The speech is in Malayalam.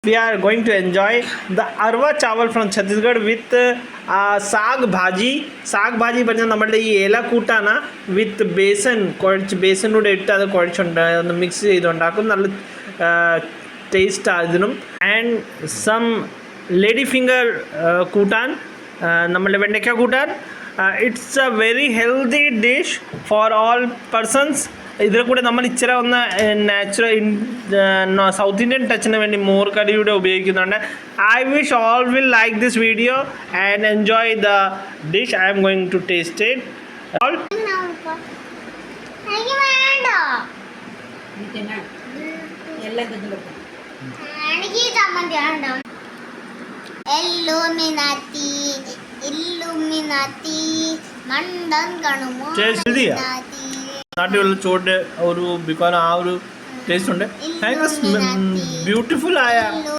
We are going to enjoy the arwa chawal from Chhattisgarh with saag bhaji. Saag bhaji പറഞ്ഞാൽ നമ്മളുടെ ഈ ഇല കൂട്ടാണ് വിത്ത് ബേസൻ കുഴച്ച് ബേസനൂടെ ഇട്ട് അത് കുഴച്ചുണ്ട് ഒന്ന് മിക്സ് ചെയ്തുണ്ടാക്കും നല്ല ടേസ്റ്റ് ഇതിനും ആൻഡ് സം ലേഡി ഫിംഗർ കൂട്ടാൻ നമ്മളുടെ വെണ്ടയ്ക്ക കൂട്ടാൻ it's a very healthy dish for all persons ഇതിൽ കൂടെ നമ്മൾ ഇച്ചിരി ഒന്ന് നാച്ചുറൽ സൗത്ത് ഇന്ത്യൻ ടച്ചിന് വേണ്ടി മോർ കറിയുടെ ഉപയോഗിക്കുന്നുണ്ട് I wish all will like this video and enjoy the dish I am going to taste it all നാട്ടിലുള്ള ചോട്ട് ഒരു ബിക്കോസ് ആ ഒരു ടേസ്റ്റ് ഉണ്ട് ബ്യൂട്ടിഫുൾ ആയ